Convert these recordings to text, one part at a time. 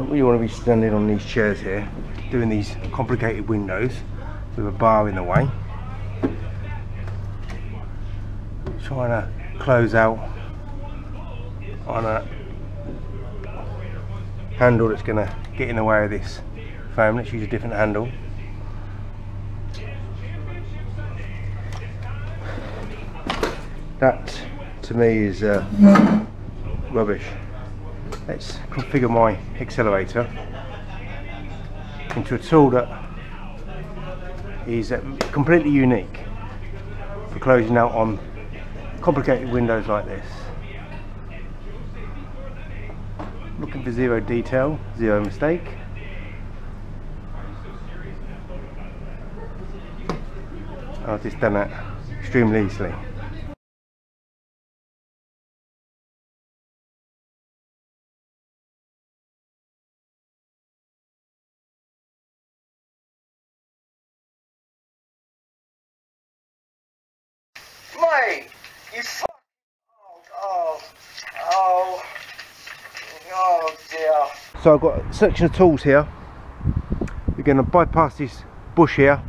We want to be standing on these chairs here, doing these complicated windows with a bar in the way, trying to close out on a handle that's going to get in the way of this frame. Let's use a different handle. That to me is rubbish. Let's configure my accelerator into a tool that is completely unique for closing out on complicated windows like this. Looking for zero detail, zero mistake. I've just done that extremely easily. Mate, you oh dear. So I've got a section of tools here. We're going to bypass this bush here.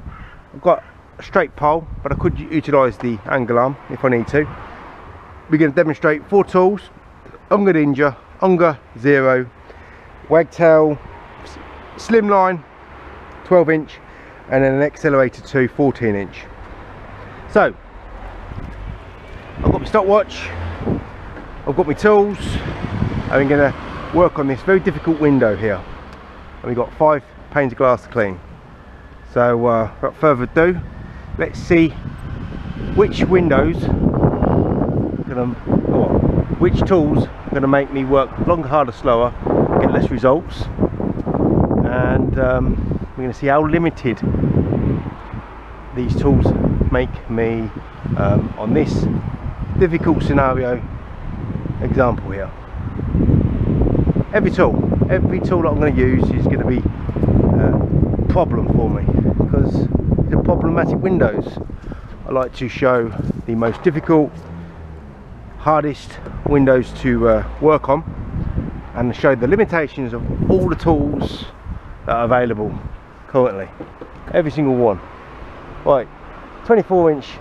I've got a straight pole, but I could utilise the angle arm if I need to. We're going to demonstrate 4 tools: Unger Ninja, Unger Zero, Wagtail, Slimline 12-inch, and then an Accelerator 2 14-inch. So I've got my stopwatch, I've got my tools, and we're going to work on this very difficult window here. And we've got 5 panes of glass to clean. So without further ado, let's see which windows which tools are going to make me work longer, harder, slower, get less results, and we're going to see how limited these tools make me on this difficult scenario example here. Every tool that I'm going to use is going to be a problem for me, because these are problematic windows. I like to show the most difficult, hardest windows to work on, and show the limitations of all the tools that are available currently. Every single one. Right, 24-inch.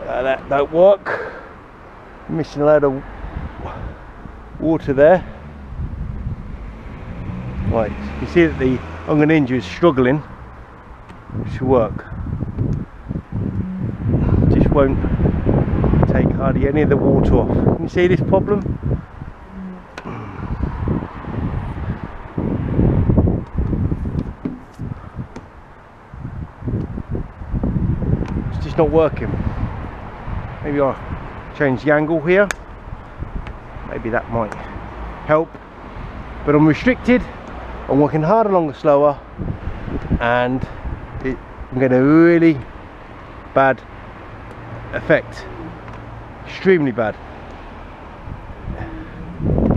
That don't work. Missing a load of water there. Right, you see that the Unger Ninja is struggling to work. Just won't take hardly any of the water off. Can you see this problem? It's just not working. Maybe I'll change the angle here. Maybe that might help. But I'm restricted. I'm working harder, longer, slower, and I'm getting a really bad effect. Extremely bad.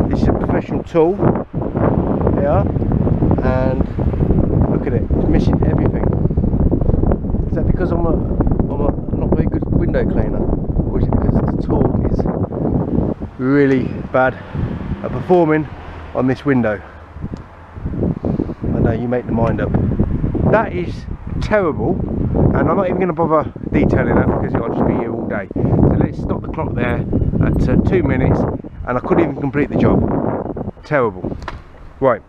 This is a professional tool here, and look at it, it's missing everything. Is that because I'm a not very good window cleaner, or is it because the tool is really bad at performing on this window? I know, you make the mind up. That is terrible, and I'm not even going to bother detailing that because I'll just be here all day. So let's stop the clock there at 2 minutes, and I couldn't even complete the job. Terrible. Right,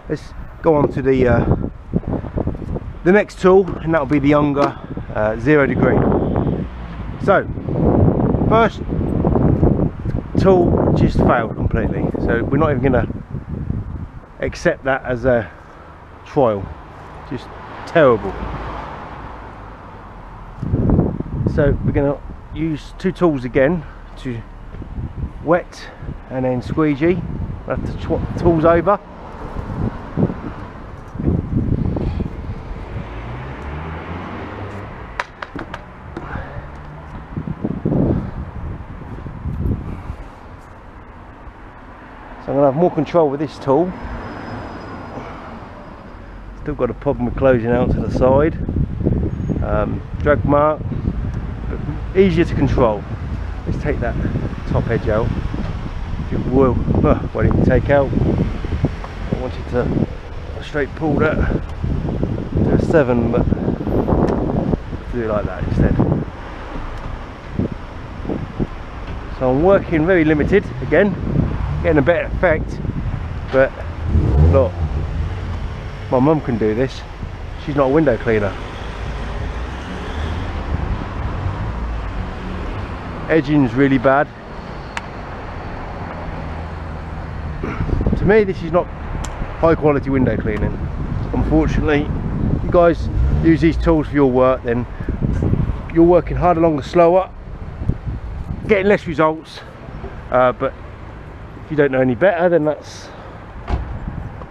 let's go on to the next tool, and that'll be the Unger 0 degree. So first tool just failed completely, so we're not even going to accept that as a trial. Just terrible. So we're going to use 2 tools again to wet and then squeegee. We'll have to swap the tools over. So I'm going to have more control with this tool. Still got a problem with closing out to the side. Drag mark, but easier to control. Let's take that top edge out. If you will, what did you take out? wanted to straight pull that to a 7, but do it like that instead. So I'm working very limited again, getting a better effect, but look, my mum can do this. She's not a window cleaner. Edging's really bad. To me, this is not high quality window cleaning. Unfortunately, you guys use these tools for your work, then you're working harder, longer, slower, getting less results, but if you don't know any better, then that's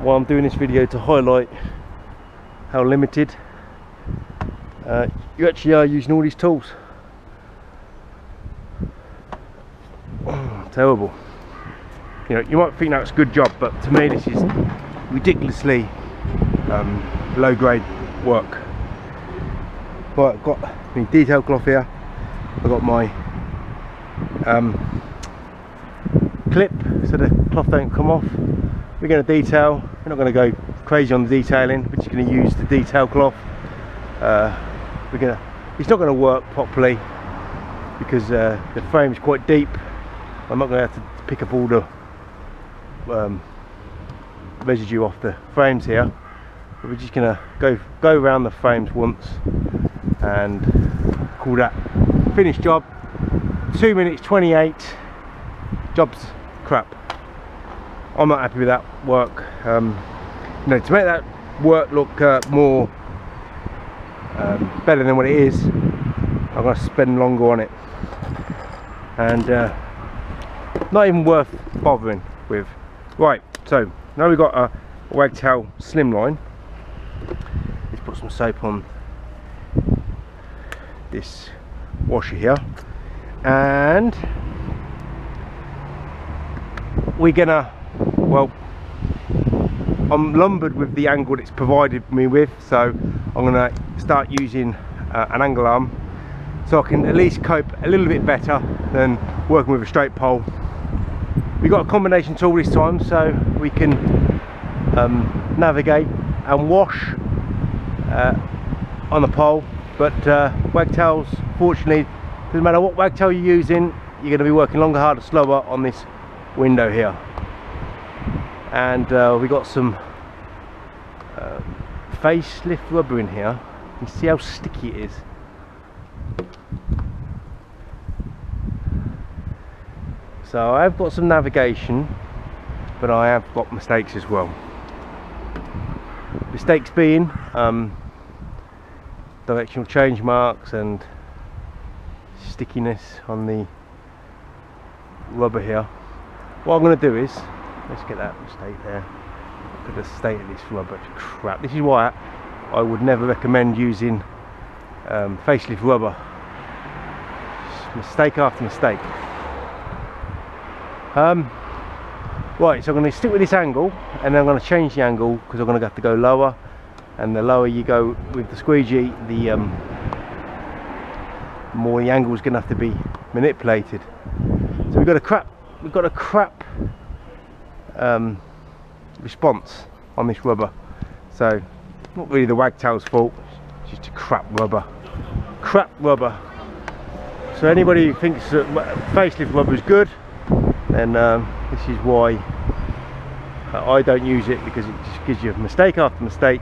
why I'm doing this video, to highlight how limited you actually are using all these tools. Terrible. You know, you might think that's a good job, but to me this is ridiculously low grade work. Right, I've got my detail cloth here, I've got my clip so the cloth don't come off. We're going to detail, we're not going to go crazy on the detailing, we're just going to use the detail cloth. It's not going to work properly because the frame is quite deep. I'm not going to have to pick up all the residue off the frames here, but we're just going to go around the frames once and call that finished job. 2 minutes 28, job's crap. I'm not happy with that work. You know, to make that work look more better than what it is, I'm going to spend longer on it, and not even worth bothering with. Right, so now we've got a Wagtail slimline. Let's put some soap on this washer here, and we're gonna, well, I'm lumbered with the angle it's provided me with, so I'm gonna start using an angle arm so I can at least cope a little bit better than working with a straight pole. We've got a combination tool this time, so we can navigate and wash on the pole, but wagtails, fortunately, doesn't matter what wagtail you're using, you're going to be working longer, harder, slower on this window here. And we got some facelift rubber in here. You see how sticky it is. So I've got some navigation, but I have got mistakes as well. Mistakes being directional change marks and stickiness on the rubber here. What I'm going to do is, let's get that mistake there. Look at the state of this rubber, it's crap. This is why I would never recommend using facelift rubber. Just mistake after mistake. Right, so I'm going to stick with this angle, and then I'm going to change the angle because I'm going to have to go lower, and the lower you go with the squeegee, the more the angle is going to have to be manipulated. So we've got a crap response on this rubber. So not really the wagtail's fault, it's just a crap rubber. So anybody who thinks that facelift rubber is good, then this is why I don't use it, because it just gives you mistake after mistake.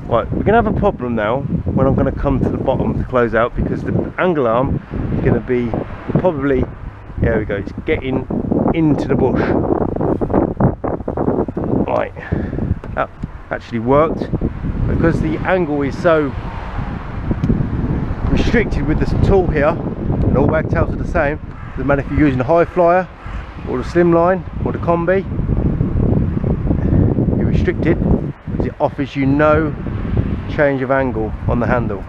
Right, we're going to have a problem now when I'm going to come to the bottom to close out, because the angle arm is going to be probably, there we go, it's getting into the bush. Right, that actually worked, because the angle is so restricted with this tool here, and all wagtails are the same. Doesn't matter if you're using a high flyer or the slimline or the combi, you're restricted because it offers you no change of angle on the handle.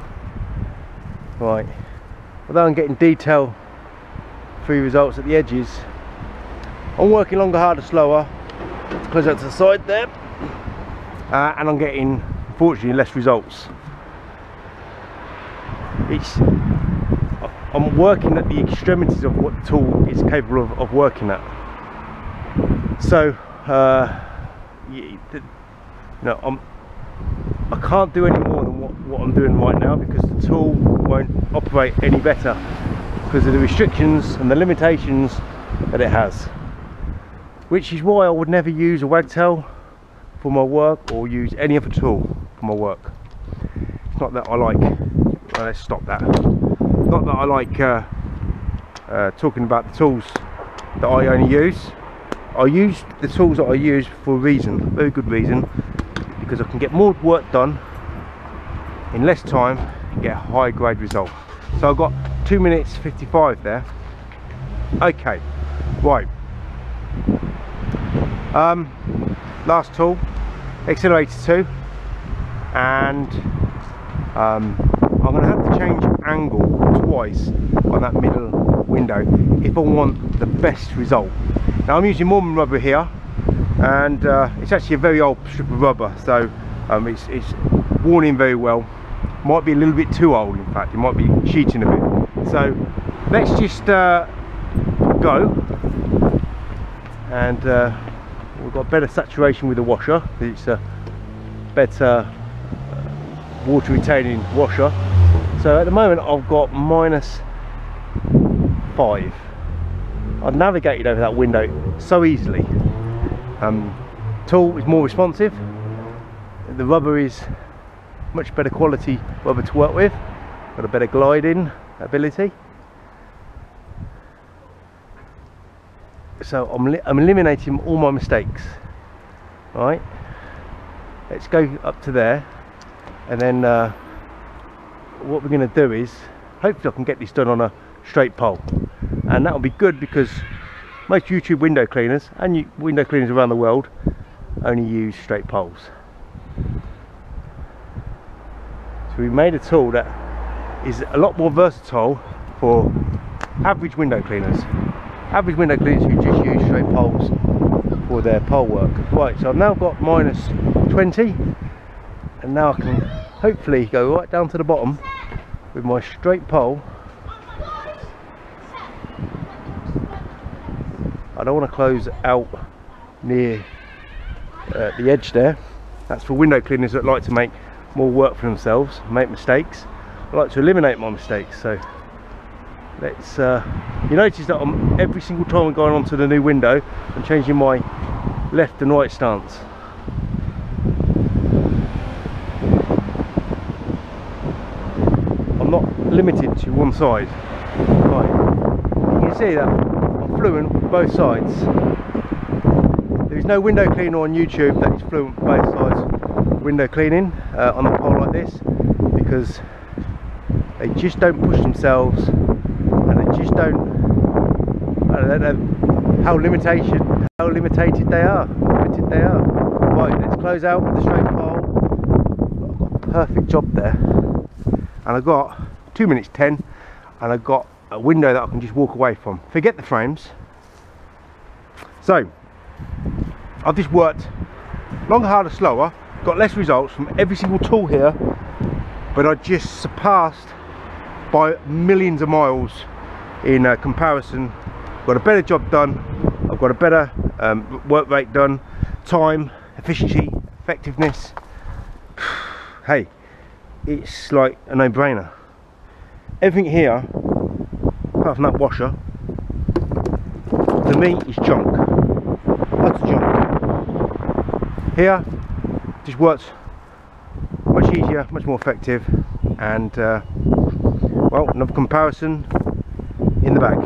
Right, although I'm getting detail free results at the edges, I'm working longer, harder, slower. Close out to the side there, and I'm getting, unfortunately, less results. I'm working at the extremities of what the tool is capable of working at. So I can't do any more than what I'm doing right now, because the tool won't operate any better because of the restrictions and the limitations that it has, which is why I would never use a wagtail for my work or use any other tool for my work. It's not that I like, well, let's stop that, not that I like talking about the tools that I only use. I use the tools that I use for a reason, a very good reason, because I can get more work done in less time and get a high grade result. So I've got 2 minutes 55 there. Okay, right. Last tool, Accelerator 2, and I'm going to have to change angle twice on that middle window if I want the best result. Now I'm using Moerman rubber here, and it's actually a very old strip of rubber, so it's worn in very well. Might be a little bit too old, in fact, it might be sheeting a bit. So let's just go, and we've got better saturation with the washer, it's a better water retaining washer. So at the moment I've got -5. I've navigated over that window so easily. Tool is more responsive, the rubber is much better quality rubber to work with, got a better gliding ability. So I'm eliminating all my mistakes. Right, let's go up to there, and then what we're going to do is hopefully I can get this done on a straight pole, and that will be good because most YouTube window cleaners and window cleaners around the world only use straight poles. So we made a tool that is a lot more versatile for average window cleaners. Average window cleaners who just use straight poles for their pole work. Right, so I've now got -20, and now I can hopefully go right down to the bottom with my straight pole. I don't want to close out near the edge there. That's for window cleaners that like to make more work for themselves, make mistakes. I like to eliminate my mistakes. So let's you notice that every single time I'm going onto the new window, I'm changing my left and right stance. I'm not limited to one side. Right, you can see that I'm fluent with both sides. There is no window cleaner on YouTube that is fluent with both sides window cleaning on a pole like this, because they just don't push themselves, and they just don't know how limited they are. Right, let's close out with the straight pole. I've got a perfect job there, and I've got 2 minutes 10, and I've got a window that I can just walk away from. Forget the frames. So I've just worked longer, harder, slower, got less results from every single tool here, but I just surpassed by millions of miles in comparison. Got a better job done, I've got a better work rate done, time, efficiency, effectiveness. Hey, it's like a no-brainer. Everything here, apart from that washer, to me is junk, utter junk. Here just works much easier, much more effective, and well, another comparison in the bag.